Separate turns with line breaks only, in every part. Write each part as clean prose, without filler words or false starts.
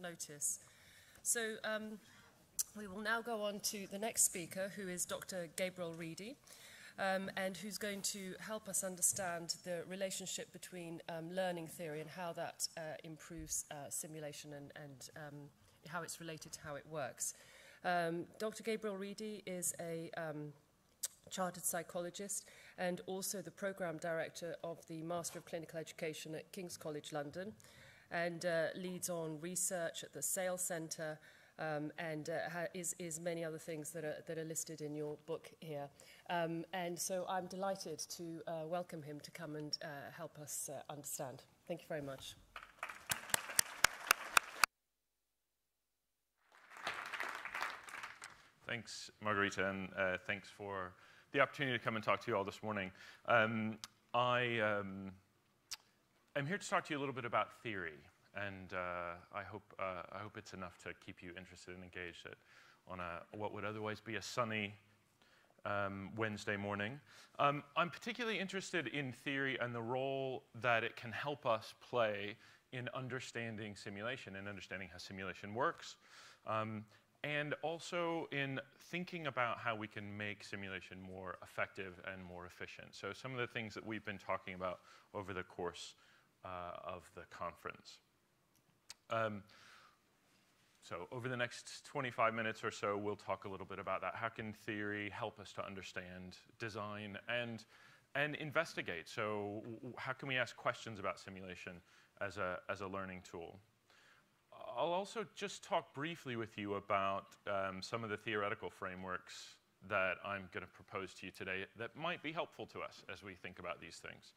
notice. So we will now go on to the next speaker, who is Dr. Gabriel Reedy, and who's going to help us understand the relationship between learning theory and how that improves simulation and how it's related to how it works. Dr. Gabriel Reedy is a chartered psychologist and also the program director of the Master of Clinical Education at King's College London, and leads on research at the Sale Centre, and is many other things that are listed in your book here. And so I'm delighted to welcome him to come and help us understand. Thank you very much.
Thanks, Margarita, and thanks for the opportunity to come and talk to you all this morning. I'm here to talk to you a little bit about theory, and I hope it's enough to keep you interested and engaged on what would otherwise be a sunny Wednesday morning. I'm particularly interested in theory and the role that it can help us play in understanding simulation and understanding how simulation works. And also in thinking about how we can make simulation more effective and more efficient. So some of the things that we've been talking about over the course of the conference. So over the next 25 minutes or so, we'll talk a little bit about that. How can theory help us to understand, design, and investigate? So how can we ask questions about simulation as a learning tool? I'll also just talk briefly with you about some of the theoretical frameworks that I'm going to propose to you today that might be helpful to us as we think about these things,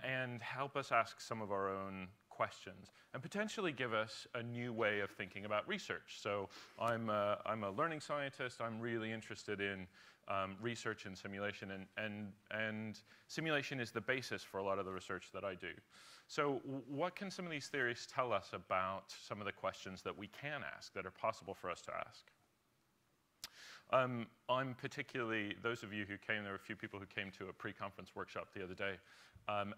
and help us ask some of our own questions and potentially give us a new way of thinking about research. So I'm a learning scientist. I'm really interested in research and simulation, and simulation is the basis for a lot of the research that I do. So what can some of these theories tell us about some of the questions that we can ask, that are possible for us to ask? I'm particularly, those of you who came, there were a few people who came to a pre-conference workshop the other day,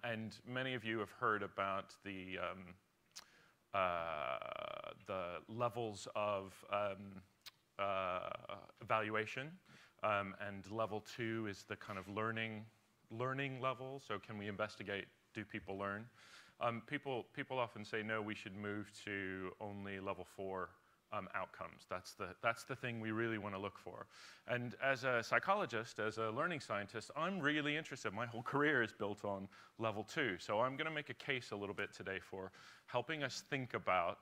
and many of you have heard about the levels of evaluation, and level 2 is the kind of learning level. So can we investigate, do people learn? People often say, no, we should move to only level 4 outcomes. That's the thing we really want to look for. And as a psychologist, as a learning scientist, I'm really interested. My whole career is built on level 2. So I'm going to make a case a little bit today for helping us think about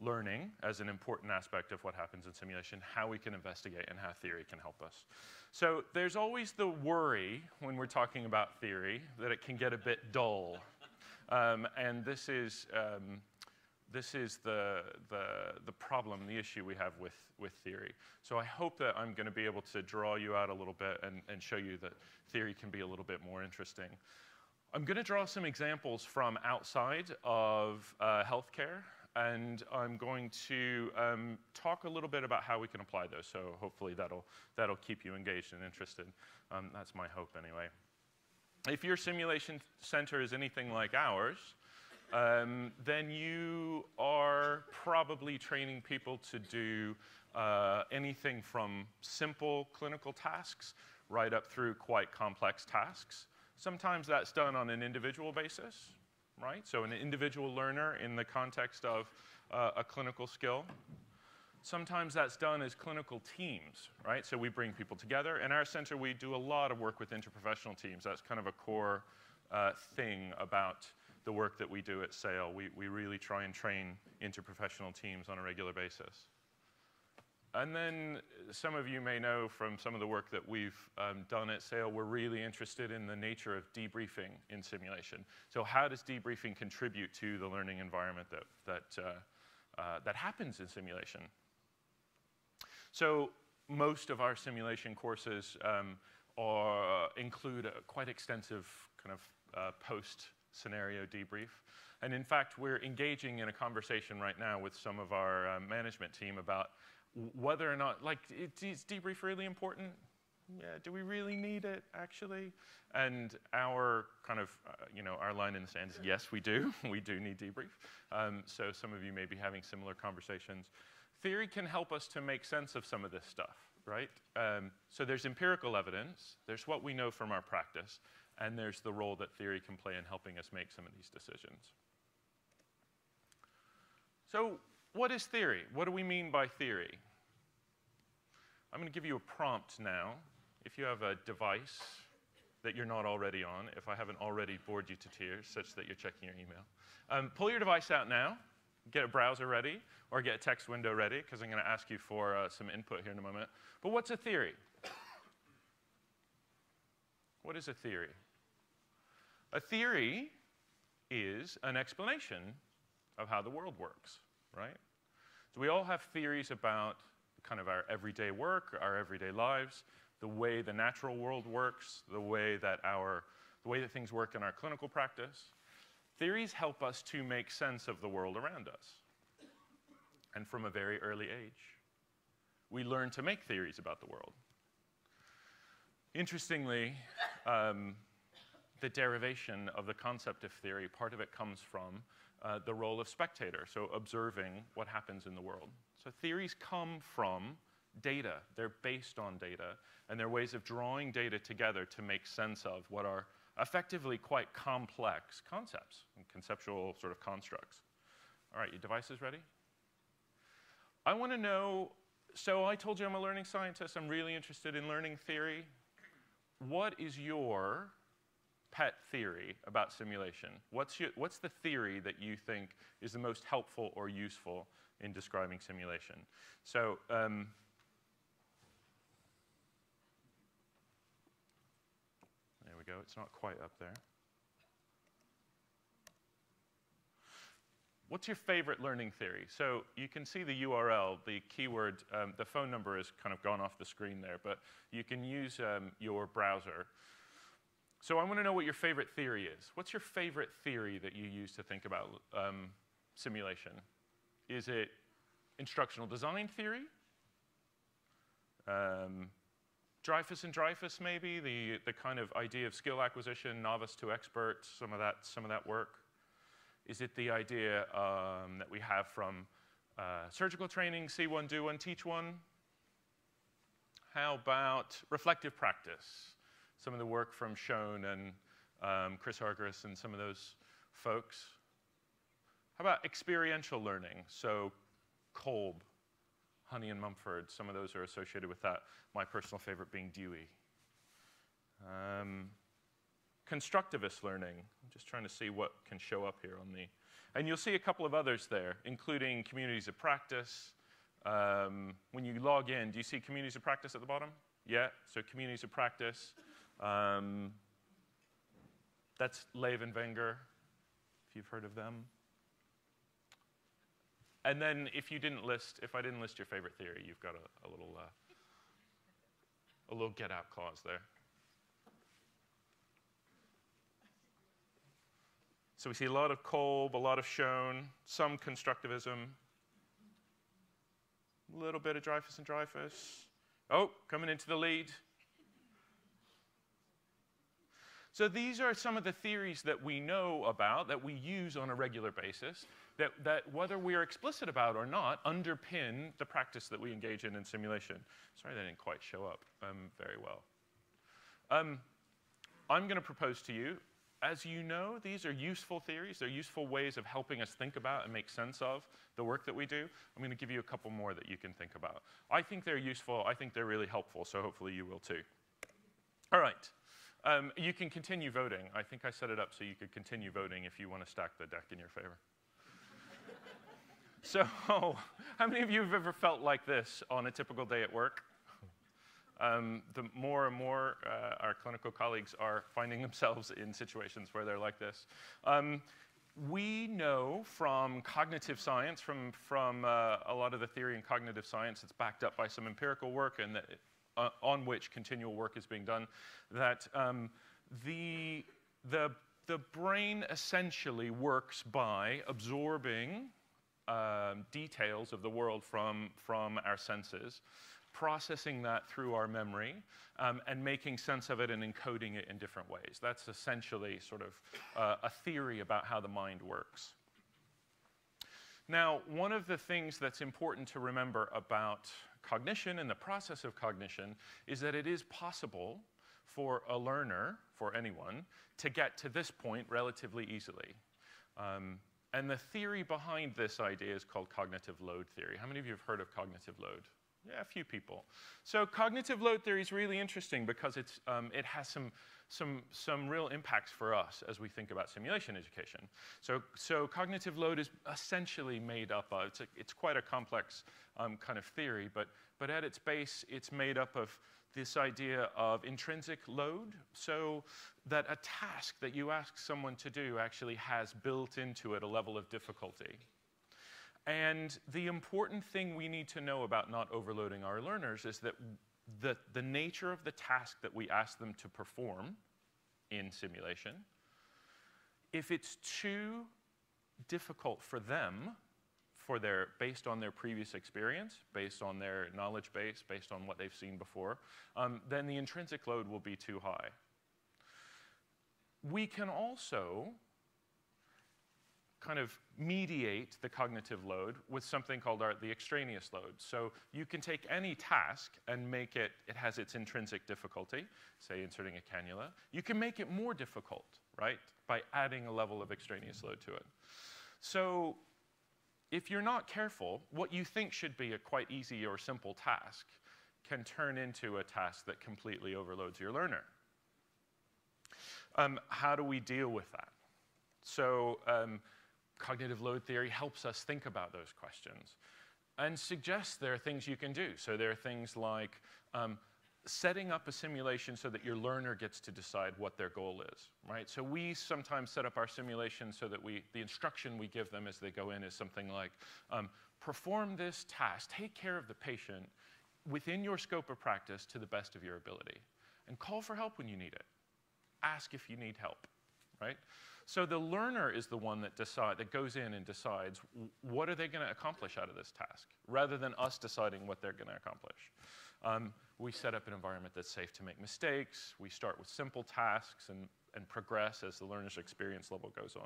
learning as an important aspect of what happens in simulation, how we can investigate, and how theory can help us. So there's always the worry when we're talking about theory that it can get a bit dull. And this is the problem, the issue we have with theory. So I hope that I'm going to be able to draw you out a little bit and show you that theory can be a little bit more interesting. I'm going to draw some examples from outside of healthcare, and I'm going to talk a little bit about how we can apply those. So hopefully that'll keep you engaged and interested. That's my hope anyway. If your simulation center is anything like ours, then you are probably training people to do anything from simple clinical tasks right up through quite complex tasks. Sometimes that's done on an individual basis, right? So an individual learner in the context of a clinical skill. Sometimes that's done as clinical teams, right? So we bring people together. In our center, we do a lot of work with interprofessional teams. That's kind of a core thing about the work that we do at Sale. We really try and train interprofessional teams on a regular basis. And then some of you may know from some of the work that we've done at Sale, we're really interested in the nature of debriefing in simulation. So how does debriefing contribute to the learning environment that happens in simulation? So most of our simulation courses include a quite extensive kind of post-scenario debrief. And in fact, we're engaging in a conversation right now with some of our management team about whether or not, like, is debrief really important? Yeah, do we really need it, actually? And our kind of, our line in the sand is, yes, we do. We do need debrief. So some of you may be having similar conversations. Theory can help us to make sense of some of this stuff, right? So there's empirical evidence, there's what we know from our practice, and there's the role that theory can play in helping us make some of these decisions. So what is theory? What do we mean by theory? I'm going to give you a prompt now. If you have a device that you're not already on, if I haven't already bored you to tears such that you're checking your email, pull your device out now, get a browser ready, or get a text window ready, because I'm going to ask you for some input here in a moment. But what's a theory? What is a theory? A theory is an explanation of how the world works, right? So we all have theories about kind of our everyday work, our everyday lives, the way the natural world works, the way that things work in our clinical practice. Theories help us to make sense of the world around us. And from a very early age, we learn to make theories about the world. Interestingly, the derivation of the concept of theory, part of it comes from the role of spectator, so observing what happens in the world. So theories come from data. They're based on data, and they're ways of drawing data together to make sense of what are effectively quite complex concepts and conceptual sort of constructs. All right, your device is ready? I want to know, so I told you I'm a learning scientist. I'm really interested in learning theory. What is your pet theory about simulation? What's the theory that you think is the most helpful or useful in describing simulation? So there we go. It's not quite up there. What's your favorite learning theory? So you can see the URL, the keyword, the phone number has kind of gone off the screen there, but you can use your browser. So I want to know what your favorite theory is. What's your favorite theory that you use to think about simulation? Is it instructional design theory? Dreyfus and Dreyfus, maybe, the kind of idea of skill acquisition, novice to expert, some of that work. Is it the idea that we have from surgical training, see one, do one, teach one? How about reflective practice? Some of the work from Schoen and Chris Hargris and some of those folks. How about experiential learning? So Kolb, Honey and Mumford, some of those are associated with that. My personal favorite being Dewey. Constructivist learning. I'm just trying to see what can show up here on the... And you'll see a couple of others there, including communities of practice. When you log in, do you see communities of practice at the bottom? Yeah, so communities of practice. That's Lev and Wenger, if you've heard of them. And then if I didn't list your favorite theory, you've got a little get out clause there. So we see a lot of Kolb, a lot of Schoen, some constructivism, a little bit of Dreyfus and Dreyfus. Oh, coming into the lead. So these are some of the theories that we know about, that we use on a regular basis, that whether we are explicit about or not, underpin the practice that we engage in simulation. Sorry, that didn't quite show up very well. I'm going to propose to you, as you know, these are useful theories. They're useful ways of helping us think about and make sense of the work that we do. I'm going to give you a couple more that you can think about. I think they're useful. I think they're really helpful, so hopefully you will too. All right. You can continue voting. I think I set it up so you could continue voting if you want to stack the deck in your favor. So, how many of you have ever felt like this on a typical day at work? The more and more our clinical colleagues are finding themselves in situations where they're like this. We know from cognitive science, from a lot of the theory in cognitive science, it's backed up by some empirical work and on which continual work is being done, that the brain essentially works by absorbing details of the world from our senses processing that through our memory, and making sense of it and encoding it in different ways. That's essentially sort of a theory about how the mind works. Now, one of the things that's important to remember about cognition and the process of cognition is that it is possible for a learner, for anyone, to get to this point relatively easily. And the theory behind this idea is called cognitive load theory. How many of you have heard of cognitive load? Yeah, a few people. So cognitive load theory is really interesting because it has some real impacts for us as we think about simulation education. So cognitive load is essentially made up of, it's quite a complex kind of theory, but at its base, it's made up of this idea of intrinsic load, so that a task that you ask someone to do actually has built into it a level of difficulty. And the important thing we need to know about not overloading our learners is that the nature of the task that we ask them to perform in simulation, if it's too difficult for them, based on their previous experience, based on their knowledge base, based on what they've seen before, then the intrinsic load will be too high. We can also kind of mediate the cognitive load with something called the extraneous load. So you can take any task and make it has its intrinsic difficulty, say inserting a cannula. You can make it more difficult, right, by adding a level of extraneous load to it. So if you're not careful, what you think should be a quite easy or simple task can turn into a task that completely overloads your learner. How do we deal with that? So cognitive load theory helps us think about those questions and suggests there are things you can do. So there are things like setting up a simulation so that your learner gets to decide what their goal is, right? So we sometimes set up our simulation so that the instruction we give them as they go in is something like, perform this task, take care of the patient within your scope of practice to the best of your ability, and call for help when you need it. Ask if you need help, right? So the learner is the one that goes in and decides what are they going to accomplish out of this task, rather than us deciding what they're going to accomplish. We set up an environment that's safe to make mistakes. We start with simple tasks and progress as the learner's experience level goes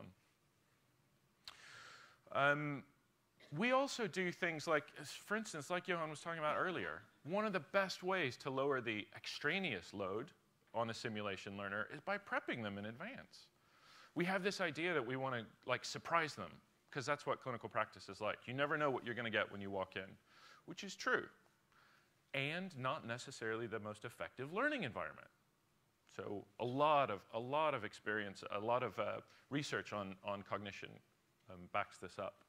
on. We also do things like, for instance, like Johan was talking about earlier, one of the best ways to lower the extraneous load on a simulation learner is by prepping them in advance. We have this idea that we want to surprise them, because that's what clinical practice is like. You never know what you're going to get when you walk in, which is true, and not necessarily the most effective learning environment. So a lot of experience, a lot of research on cognition backs this up.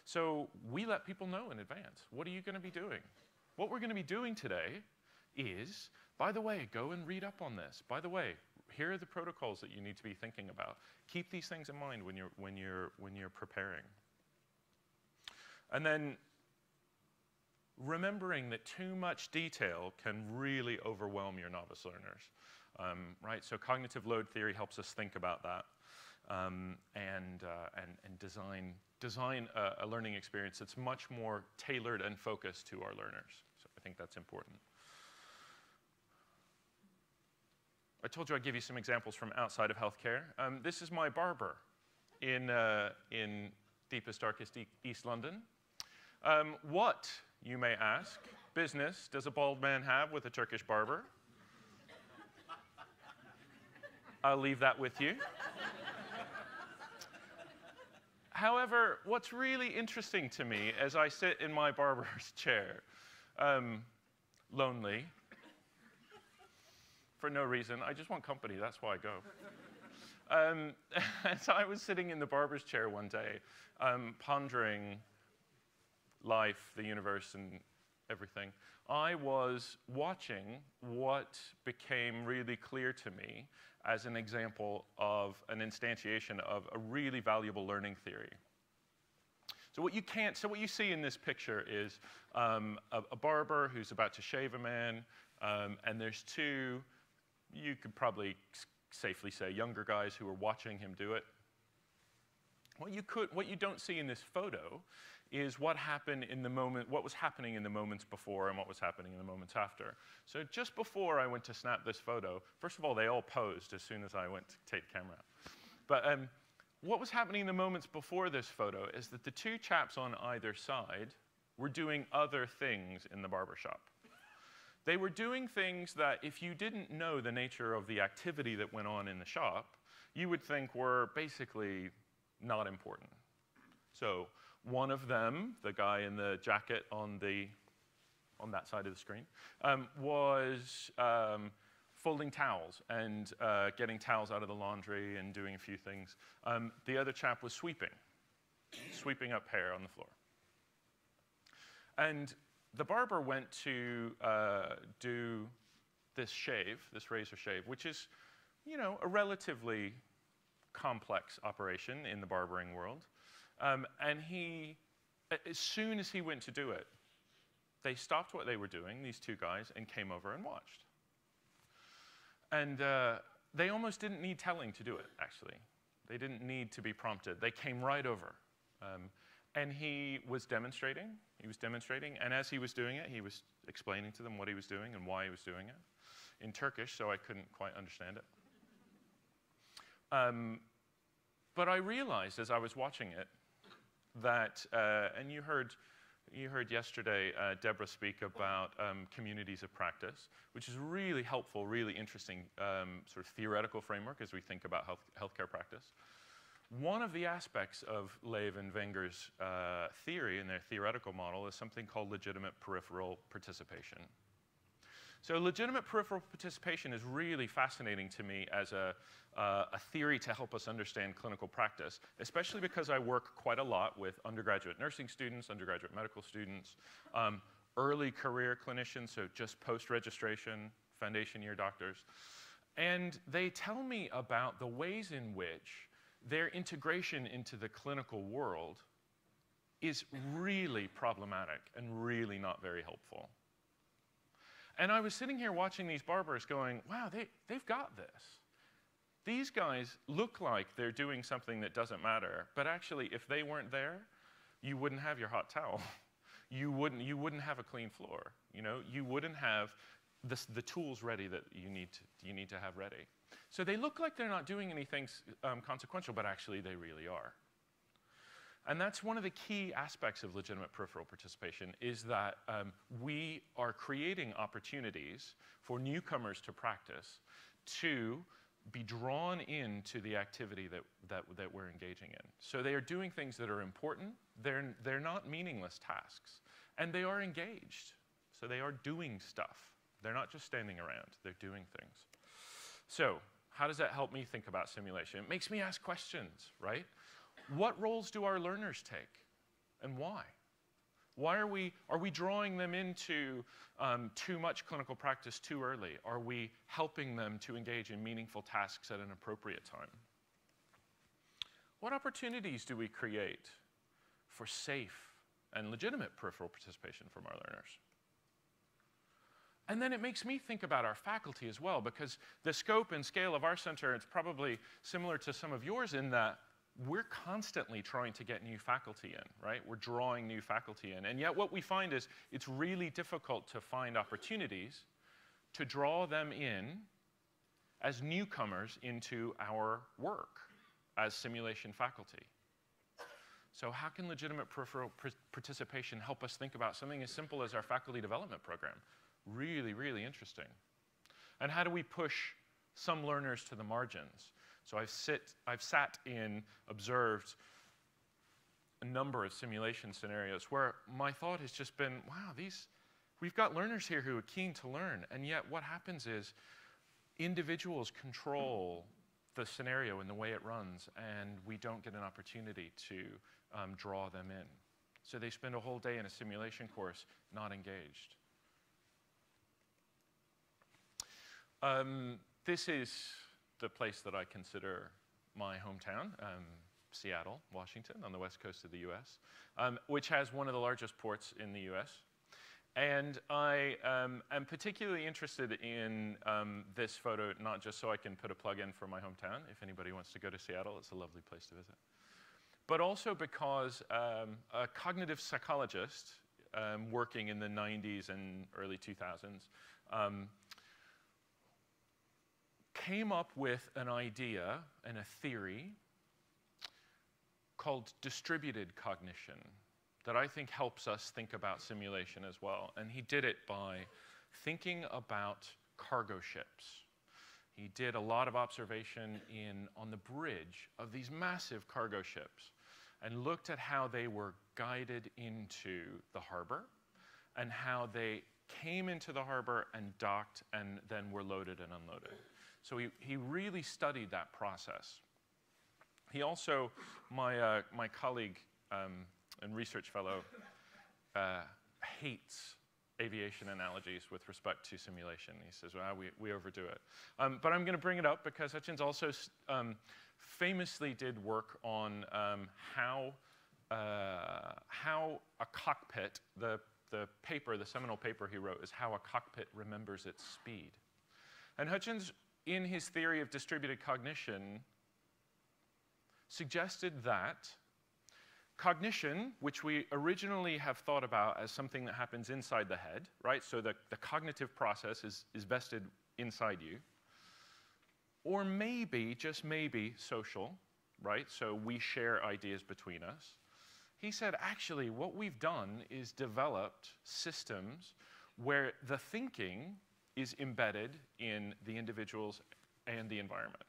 So we let people know in advance, what are you going to be doing? What we're going to be doing today is, by the way, go and read up on this. By the way, here are the protocols that you need to be thinking about. Keep these things in mind when you're preparing. And then remembering that too much detail can really overwhelm your novice learners, right? So cognitive load theory helps us think about that and design a learning experience that's much more tailored and focused to our learners. So I think that's important. I told you I'd give you some examples from outside of healthcare. This is my barber in deepest, darkest East London. What, you may ask, business does a bald man have with a Turkish barber? I'll leave that with you. However, what's really interesting to me as I sit in my barber's chair, lonely, for no reason. I just want company. That's why I go. So I was sitting in the barber's chair one day, pondering life, the universe, and everything. I was watching what became really clear to me as an example of an instantiation of a really valuable learning theory. So what you see in this picture is a barber who's about to shave a man, and there's two, you could probably safely say, younger guys who are watching him do it. What you don't see in this photo is what happened in the moment, what was happening in the moments before and what was happening in the moments after. So just before I went to snap this photo, first of all, they all posed as soon as I went to take the camera out. But what was happening in the moments before this photo is that the two chaps on either side were doing other things in the barbershop. They were doing things that if you didn't know the nature of the activity that went on in the shop, you would think were basically not important. So one of them, the guy in the jacket on that side of the screen, was folding towels and getting towels out of the laundry and doing a few things. The other chap was sweeping up hair on the floor. And the barber went to do this shave, this razor shave, which is, you know, a relatively complex operation in the barbering world. And he, as soon as he went to do it, they stopped what they were doing, these two guys, and came over and watched. And they almost didn't need telling to do it, actually. They didn't need to be prompted. They came right over. And he was demonstrating. And as he was doing it, he was explaining to them what he was doing and why he was doing it in Turkish, so I couldn't quite understand it. But I realized as I was watching it that, and you heard yesterday Deborah speak about communities of practice, which is really helpful, really interesting sort of theoretical framework as we think about healthcare practice. One of the aspects of Lev and Wenger's theory in their theoretical model is something called legitimate peripheral participation. So legitimate peripheral participation is really fascinating to me as a theory to help us understand clinical practice, especially because I work quite a lot with undergraduate nursing students, undergraduate medical students, early career clinicians, so just post-registration, foundation year doctors. And they tell me about the ways in which their integration into the clinical world is really problematic and really not very helpful. And I was sitting here watching these barbers going, wow, they've got this. These guys look like they're doing something that doesn't matter, but actually, if they weren't there, you wouldn't have your hot towel. You wouldn't have a clean floor. You know, you wouldn't have the tools ready that you need to have ready. So they look like they're not doing anything consequential, but actually they really are. And that's one of the key aspects of legitimate peripheral participation is that we are creating opportunities for newcomers to practice to be drawn into the activity that we're engaging in. So they are doing things that are important. They're not meaningless tasks. And they are engaged. So they are doing stuff. They're not just standing around. They're doing things. So how does that help me think about simulation? It makes me ask questions, right? What roles do our learners take, and why? Why are we drawing them into too much clinical practice too early? Are we helping them to engage in meaningful tasks at an appropriate time? What opportunities do we create for safe and legitimate peripheral participation from our learners? And then it makes me think about our faculty as well, because the scope and scale of our center is probably similar to some of yours in that we're constantly trying to get new faculty in, right? We're drawing new faculty in. And yet what we find is it's really difficult to find opportunities to draw them in as newcomers into our work as simulation faculty. So how can legitimate peripheral participation help us think about something as simple as our faculty development program? Really, really interesting. And how do we push some learners to the margins? So I've sat in, observed a number of simulation scenarios where my thought has just been, wow, we've got learners here who are keen to learn, and yet what happens is individuals control the scenario and the way it runs, and we don't get an opportunity to draw them in. So they spend a whole day in a simulation course not engaged. This is the place that I consider my hometown, Seattle, Washington, on the west coast of the US, which has one of the largest ports in the US. And I am particularly interested in this photo, not just so I can put a plug in for my hometown. If anybody wants to go to Seattle, it's a lovely place to visit. but also because a cognitive psychologist working in the 90s and early 2000s came up with an idea and a theory called distributed cognition that I think helps us think about simulation as well. And he did it by thinking about cargo ships. He did a lot of observation on the bridge of these massive cargo ships and looked at how they were guided into the harbor and how they came into the harbor and docked and then were loaded and unloaded. So he really studied that process. He also, my colleague and research fellow, hates aviation analogies with respect to simulation. He says, well, we overdo it. But I'm going to bring it up because Hutchins also famously did work on how a cockpit, the seminal paper he wrote is How a Cockpit Remembers Its Speed. And Hutchins, in his theory of distributed cognition, suggested that cognition, which we originally have thought about as something that happens inside the head, right? So the cognitive process is vested inside you. Or maybe, just maybe, social, right? So we share ideas between us. He said, actually, what we've done is developed systems where the thinking is embedded in the individuals and the environment.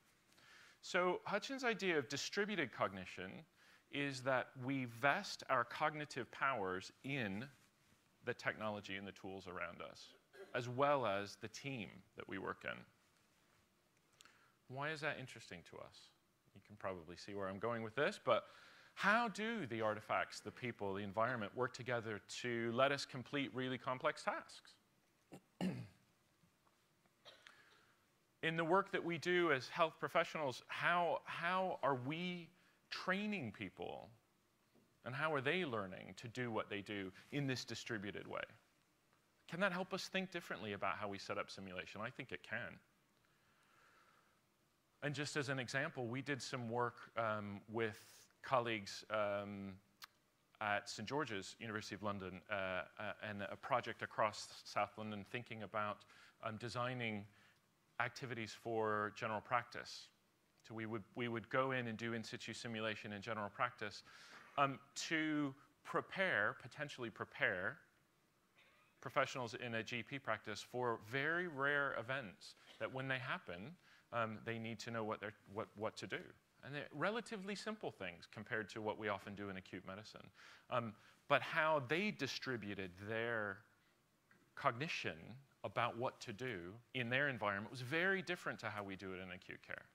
So Hutchins' idea of distributed cognition is that we vest our cognitive powers in the technology and the tools around us, as well as the team that we work in. Why is that interesting to us? You can probably see where I'm going with this, but how do the artifacts, the people, the environment work together to let us complete really complex tasks? In the work that we do as health professionals, how are we training people, and how are they learning to do what they do in this distributed way? Can that help us think differently about how we set up simulation? I think it can. And just as an example, we did some work with colleagues at St. George's, University of London, and a project across South London thinking about designing activities for general practice. So we would go in and do in situ simulation in general practice to potentially prepare professionals in a GP practice for very rare events that when they happen, they need to know what to do. And they're relatively simple things compared to what we often do in acute medicine. But how they distributed their cognition about what to do in their environment was very different to how we do it in acute care.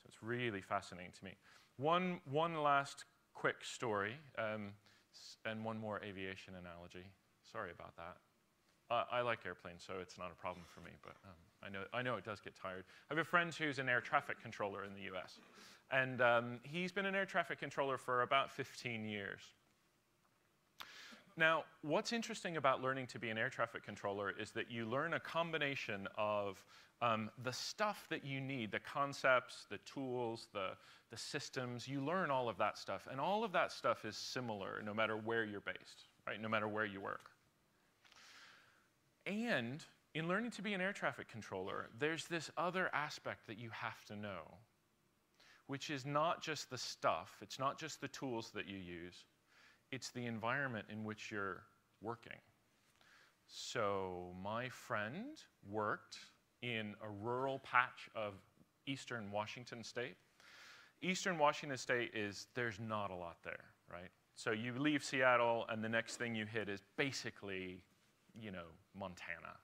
So it's really fascinating to me. One last quick story, and one more aviation analogy. Sorry about that. I like airplanes, so it's not a problem for me, but I know it does get tired. I have a friend who's an air traffic controller in the US, and he's been an air traffic controller for about 15 years. Now, what's interesting about learning to be an air traffic controller is that you learn a combination of the stuff that you need, the concepts, the tools, the systems. You learn all of that stuff, and all of that stuff is similar no matter where you're based, right? No matter where you work. And in learning to be an air traffic controller, there's this other aspect that you have to know, which is not just the stuff, it's not just the tools that you use, it's the environment in which you're working. So my friend worked in a rural patch of eastern Washington state. Eastern Washington state there's not a lot there, right? So you leave Seattle and the next thing you hit is basically, Montana.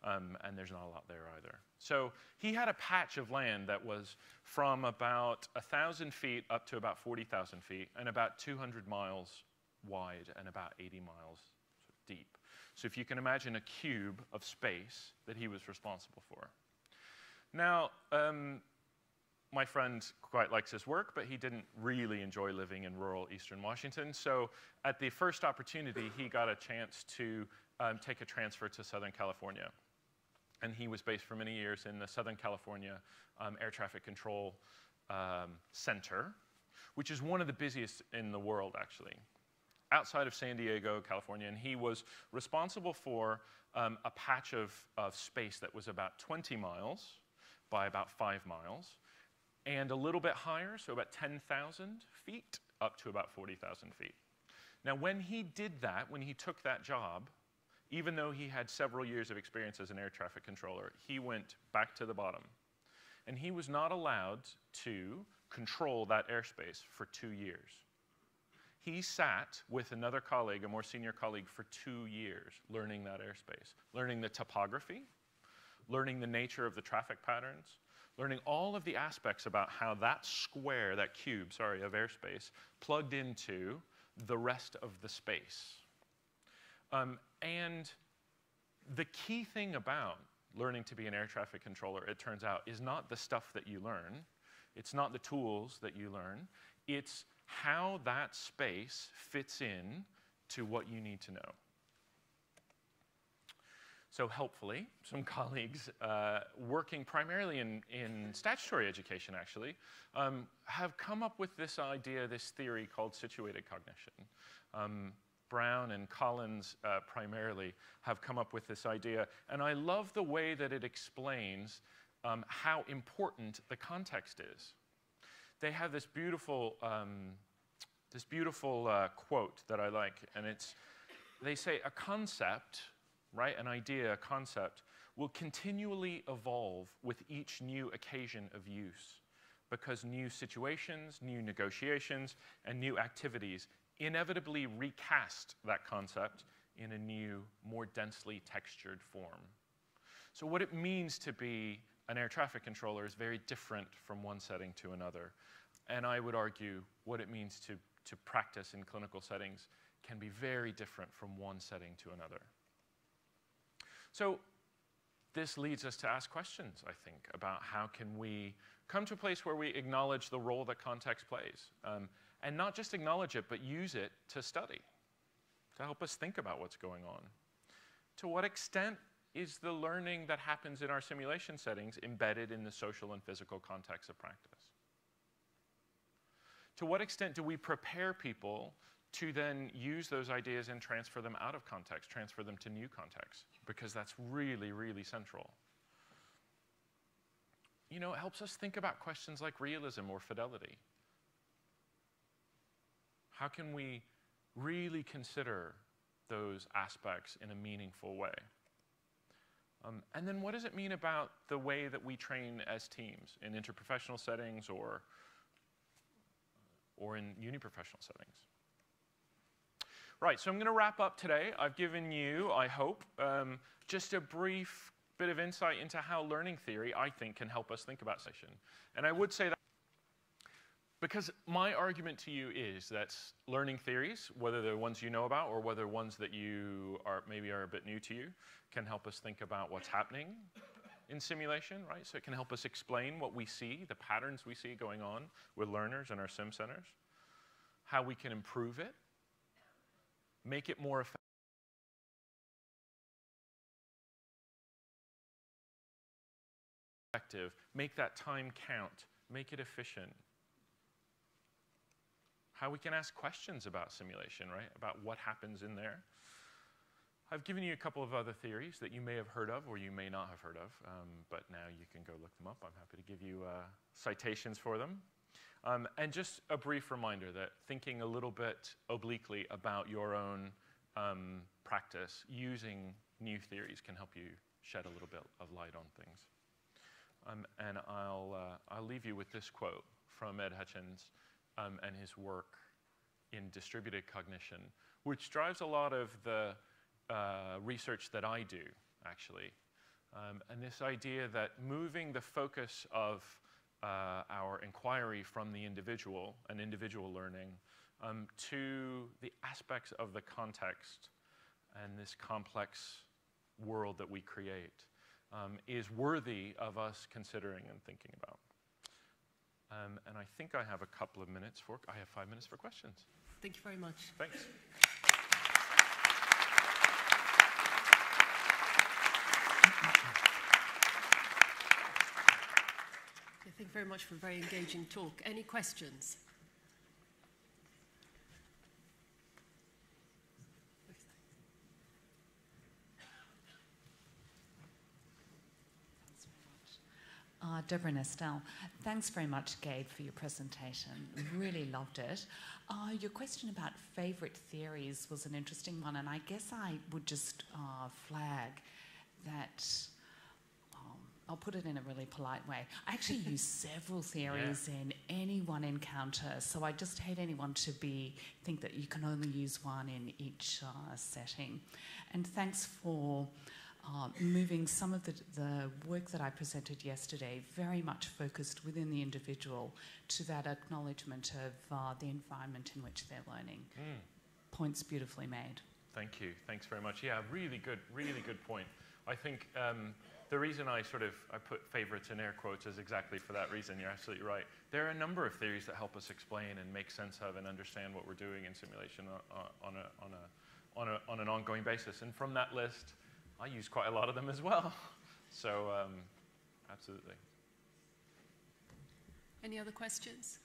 And there's not a lot there either. So he had a patch of land that was from about 1,000 feet up to about 40,000 feet and about 200 miles wide and about 80 miles deep. So if you can imagine a cube of space that he was responsible for. Now, my friend quite likes his work, but he didn't really enjoy living in rural eastern Washington. So at the first opportunity, he got a chance to take a transfer to Southern California. And he was based for many years in the Southern California Air Traffic Control Center, which is one of the busiest in the world, actually, outside of San Diego, California. And he was responsible for a patch of space that was about 20 miles by about 5 miles, and a little bit higher, so about 10,000 feet, up to about 40,000 feet. Now, when he did that, when he took that job, even though he had several years of experience as an air traffic controller, he went back to the bottom. And he was not allowed to control that airspace for 2 years. He sat with another colleague, a more senior colleague, for 2 years learning that airspace, learning the topography, learning the nature of the traffic patterns, learning all of the aspects about how that square, that cube, sorry, of airspace plugged into the rest of the space. And the key thing about learning to be an air traffic controller, it turns out, is not the stuff that you learn. It's not the tools that you learn. It's how that space fits in to what you need to know. So helpfully, some colleagues working primarily in statutory education, actually, have come up with this idea, this theory called situated cognition. Brown and Collins primarily have come up with this idea, and I love the way that it explains how important the context is. They have this beautiful quote that I like, and they say a concept, right, an idea, a concept, will continually evolve with each new occasion of use, because new situations, new negotiations, and new activities inevitably recast that concept in a new, more densely textured form. So what it means to be an air traffic controller is very different from one setting to another. And I would argue what it means to practice in clinical settings can be very different from one setting to another. So this leads us to ask questions, I think, about how can we come to a place where we acknowledge the role that context plays. And not just acknowledge it, but use it to study, to help us think about what's going on. To what extent is the learning that happens in our simulation settings embedded in the social and physical context of practice? To what extent do we prepare people to then use those ideas and transfer them out of context, transfer them to new contexts? Because that's really, really central. You know, it helps us think about questions like realism or fidelity. How can we really consider those aspects in a meaningful way? And then what does it mean about the way that we train as teams in interprofessional settings or in uniprofessional settings? Right, so I'm going to wrap up today. I've given you, I hope, just a brief bit of insight into how learning theory, I think, can help us think about simulation. And I would say that because my argument to you is that learning theories, whether they're ones you know about or whether ones that maybe are a bit new to you, can help us think about what's happening in simulation, right? So it can help us explain what we see, the patterns we see going on with learners in our sim centers, how we can improve it, make it more effective, make that time count, make it efficient. How we can ask questions about simulation, right? About what happens in there. I've given you a couple of other theories that you may have heard of or you may not have heard of, but now you can go look them up. I'm happy to give you citations for them. And just a brief reminder that thinking a little bit obliquely about your own practice using new theories can help you shed a little bit of light on things. And I'll leave you with this quote from Ed Hutchins and his work in distributed cognition, which drives a lot of the research that I do, actually. And this idea that moving the focus of our inquiry from the individual and individual learning to the aspects of the context and this complex world that we create is worthy of us considering and thinking about. And I think I have a couple of minutes I have 5 minutes for questions.
Thank you very much.
Thanks.
Thank you very much for a very engaging talk. Any questions?
Deborah and Estelle. Thanks very much, Gabe, for your presentation. Really loved it. Your question about favourite theories was an interesting one, and I guess I would just flag that, I'll put it in a really polite way. I actually use several theories in any one encounter, so I just hate anyone to think that you can only use one in each setting. And thanks for moving some of the work that I presented yesterday, very much focused within the individual, to that acknowledgement of the environment in which they're learning. Points beautifully made.
Thank you. Thanks very much. Yeah, really good point. I think the reason I put favorites in air quotes is exactly for that reason. You're absolutely right. There are a number of theories that help us explain and make sense of and understand what we're doing in simulation on an ongoing basis. And from that list, I use quite a lot of them as well. So, absolutely.
Any other questions?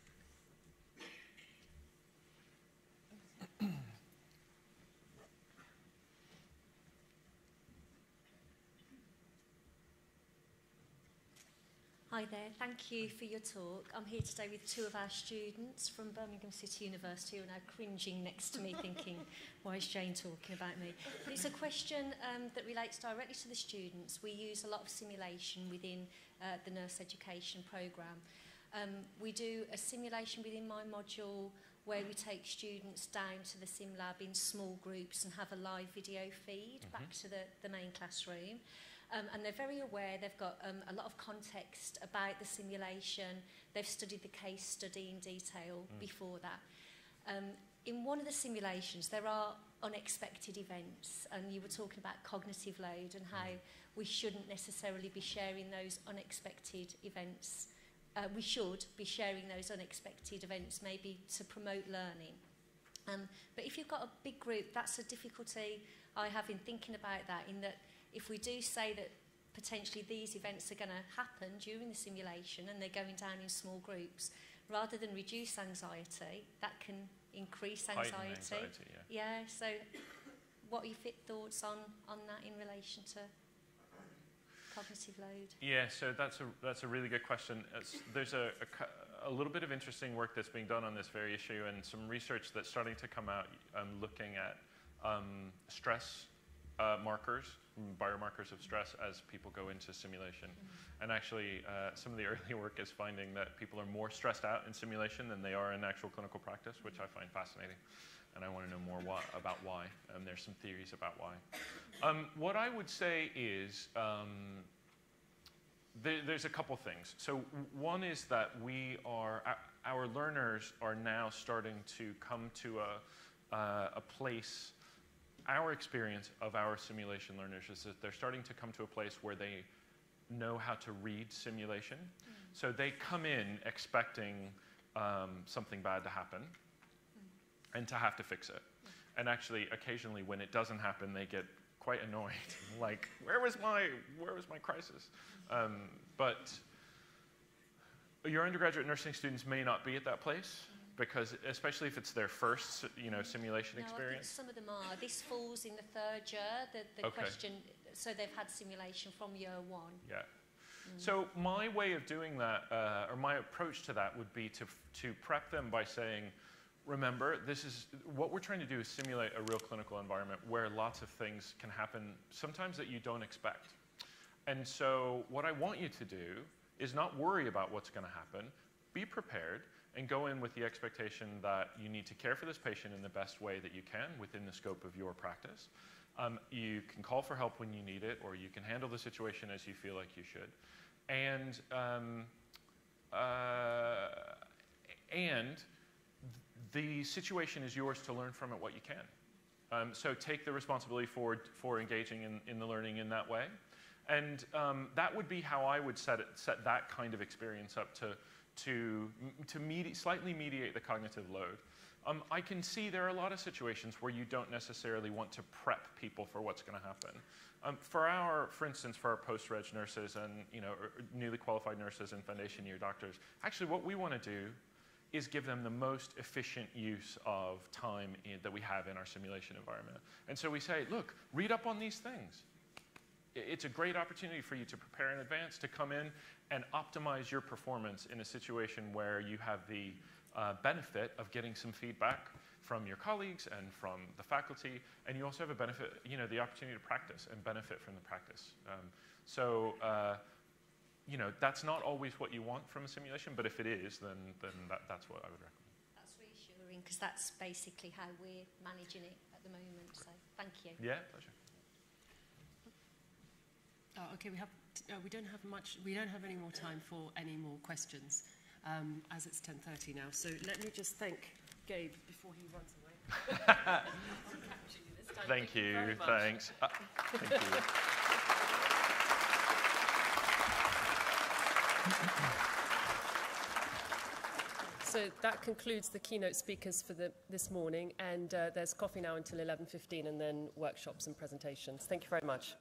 Hi there, thank you for your talk. I'm here today with two of our students from Birmingham City University who are now cringing next to me thinking, why is Jane talking about me? But it's a question that relates directly to the students. We use a lot of simulation within the nurse education programme. We do a simulation within my module where we take students down to the sim lab in small groups and have a live video feed back to the main classroom. And they're very aware, they've got a lot of context about the simulation, they've studied the case study in detail before that. In one of the simulations there are unexpected events, and you were talking about cognitive load and how we shouldn't necessarily be sharing those unexpected events. We should be sharing those unexpected events maybe to promote learning. But if you've got a big group, that's a difficulty I have in thinking about that, in that if we do say that potentially these events are going to happen during the simulation and they're going down in small groups, rather than reduce anxiety, that can increase anxiety. Yeah, so what are your thoughts on that in relation to cognitive load? Yeah,
so that's a really good question. There's a little bit of interesting work that's being done on this very issue, and some research that's starting to come out looking at stress markers, biomarkers of stress as people go into simulation. And actually, some of the early work is finding that people are more stressed out in simulation than they are in actual clinical practice, which I find fascinating. And I want to know more about why. There's some theories about why. What I would say is there's a couple things. So one is that our learners are now starting to come to a place. Our experience of our simulation learners is that they're starting to come to a place where they know how to read simulation. So they come in expecting something bad to happen and to have to fix it. And actually, occasionally, when it doesn't happen, they get quite annoyed. Like, where was my crisis? But your undergraduate nursing students may not be at that place, because especially if it's their first, simulation experience.
I think some of them are. This falls in the third year. The question, so they've had simulation from year one.
Yeah. So my way of doing that, or my approach to that, would be to prep them by saying, remember, what we're trying to do is simulate a real clinical environment where lots of things can happen, sometimes that you don't expect. And so what I want you to do is not worry about what's going to happen. Be prepared and go in with the expectation that you need to care for this patient in the best way that you can within the scope of your practice. You can call for help when you need it, or you can handle the situation as you feel like you should. And the situation is yours to learn from it what you can. So take the responsibility for engaging in the learning in that way. And that would be how I would set that kind of experience up to slightly mediate the cognitive load. I can see there are a lot of situations where you don't necessarily want to prep people for what's going to happen. For instance, for our post-reg nurses and newly qualified nurses and foundation year doctors, actually what we want to do is give them the most efficient use of time that we have in our simulation environment. And so we say, look, read up on these things. it's a great opportunity for you to prepare in advance, to come in and optimize your performance in a situation where you have the benefit of getting some feedback from your colleagues and from the faculty, and you also have a benefit, the opportunity to practice and benefit from the practice. That's not always what you want from a simulation, but if it is, then that's what I would recommend.
That's reassuring, because that's basically how we're managing it at the moment, so thank you.
Yeah, pleasure.
Okay, we don't have any more time for any more questions, as it's 10:30 now. So let me just thank Gabe before he runs away.
Thank you. Thanks. Thank you.
So that concludes the keynote speakers for this morning, and there's coffee now until 11:15, and then workshops and presentations. Thank you very much.